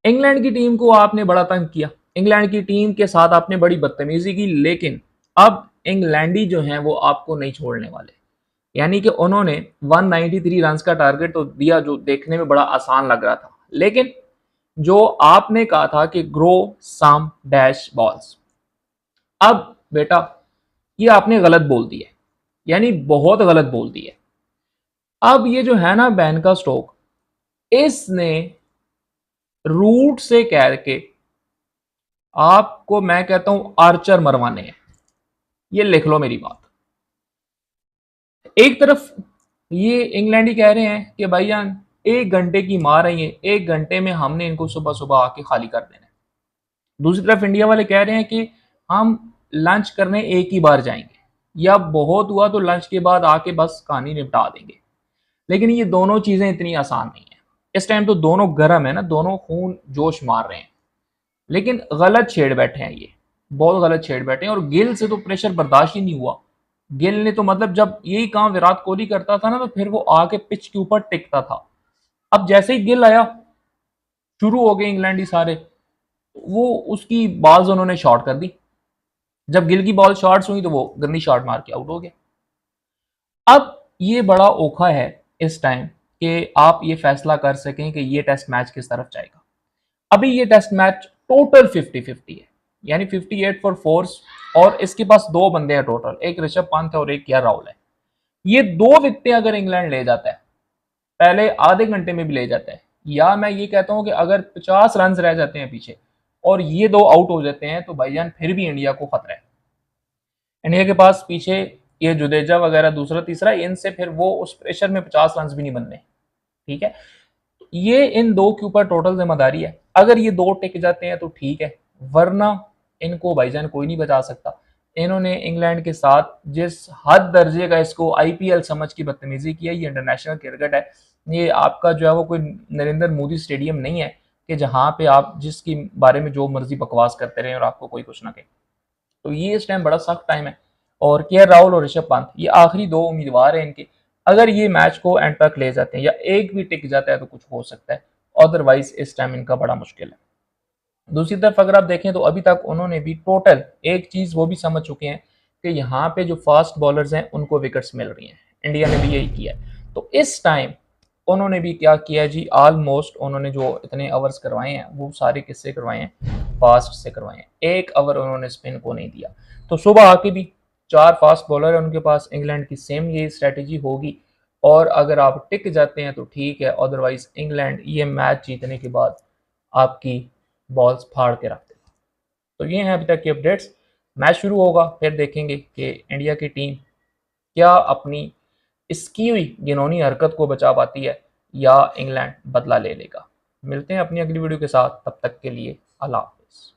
England की team को आपने बड़ा तंग किया, इंग्लैंड की टीम के साथ आपने बड़ी बदतमीजी की, लेकिन अब इंग्लैंडी जो हैं वो आपको नहीं छोड़ने वाले। यानी कि उन्होंने 193 रन का टारगेट तो दिया, जो देखने में बड़ा आसान लग रहा था, लेकिन जो आपने कहा था कि ग्रो सम डैश बॉल्स, अब बेटा ये आपने गलत बोल दिया, यानी बहुत गलत बोल दिया। अब ये जो है ना बैन का स्ट्रोक, इसने रूट से कह के आपको मैं कहता हूं आर्चर मरवाने हैं। ये लिख लो मेरी बात। एक तरफ ये इंग्लैंड ही कह रहे हैं कि भाईजान 1 घंटे की मार है, ये 1 घंटे में हमने इनको सुबह सुबह आके खाली कर देना है। दूसरी तरफ इंडिया वाले कह रहे हैं कि हम लंच करने एक ही बार जाएंगे, या बहुत हुआ तो लंच के बाद आके बस कहानी निपटा देंगे। लेकिन ये दोनों चीजें इतनी आसान नहीं है। इस टाइम तो दोनों गर्म है ना, दोनों खून जोश मार रहे हैं, लेकिन गलत छेड़ बैठे हैं, ये बहुत गलत छेड़ बैठे हैं। और गिल से तो प्रेशर बर्दाश्त ही नहीं हुआ। गिल ने तो मतलब जब यही काम विराट कोहली करता था ना, तो फिर वो आके पिच के ऊपर टिकता था। अब जैसे ही गिल आया, शुरू हो गए इंग्लैंडी सारे, वो उसकी बॉल्स उन्होंने शॉर्ट कर दी। जब गिल की बॉल शॉर्ट्स हुई तो वो गंदी शॉट मार के आउट हो गया। अब ये बड़ा औखा है इस टाइम कि आप ये फैसला कर सकें कि ये टेस्ट मैच किस तरफ जाएगा। अभी ये टेस्ट मैच टोटल 50-50 है, यानी 58 फॉर फोर्स, और इसके पास दो बंदे हैं टोटल, एक ऋषभ पंत है और एक केएल राहुल है। ये दो विकेटें अगर इंग्लैंड ले जाता है, पहले आधे घंटे में भी ले जाता है, या मैं ये कहता हूं कि अगर 50 रन रह जाते हैं पीछे और ये दो आउट हो जाते हैं, तो भाईजान फिर भी इंडिया को खतरा है। इंडिया के पास पीछे ये जुडेजा वगैरह दूसरा तीसरा, इनसे फिर वो उस प्रेशर में 50 रन भी नहीं बनने। ठीक है, ये इन दो के ऊपर टोटल जिम्मेदारी है। अगर ये दो टिक जाते हैं तो ठीक है, वरना इनको भाईजान कोई नहीं बचा सकता। इन्होंने इंग्लैंड के साथ जिस हद दर्जे का इसको आईपीएल समझ की बदतमीजी की है, ये इंटरनेशनल क्रिकेट है। ये आपका जो है वो कोई नरेंद्र मोदी स्टेडियम नहीं है कि जहां पे आप जिसकी बारे में जो मर्जी बकवास करते रहे और आपको कोई कुछ ना कहे। तो ये इस टाइम बड़ा सख्त टाइम है। और केएल राहुल और ऋषभ पंत ये आखिरी दो उम्मीदवार हैं इनके। अगर ये मैच को एंड तक ले जाते हैं या एक भी टिक जाता है तो कुछ हो सकता है, अदरवाइज इस टाइम इनका बड़ा मुश्किल है। दूसरी तरफ अगर आप देखें तो अभी तक उन्होंने भी टोटल एक चीज वो भी समझ चुके हैं कि यहाँ पे जो फास्ट बॉलर्स हैं उनको विकेट्स मिल रही हैं। इंडिया ने भी यही किया है। तो इस टाइम उन्होंने भी क्या किया जी, ऑलमोस्ट उन्होंने जो इतने ओवर्स करवाए हैं वो सारे किससे करवाए हैं, फास्ट से करवाए हैं। एक ओवर उन्होंने स्पिन को नहीं दिया। तो सुबह आके भी चार फास्ट बॉलर है उनके पास, इंग्लैंड की सेम ये स्ट्रेटेजी होगी। और अगर आप टिक जाते हैं तो ठीक है, अदरवाइज इंग्लैंड ये मैच जीतने के बाद आपकी बॉल्स फाड़ के रख देगा। तो ये हैं अभी तक की अपडेट्स। मैच शुरू होगा फिर देखेंगे कि इंडिया की टीम क्या अपनी इसकी हुई घिनौनी हरकत को बचा पाती है या इंग्लैंड बदला ले लेगा। मिलते हैं अपनी अगली वीडियो के साथ, तब तक के लिए अल्लाह हाफिज़।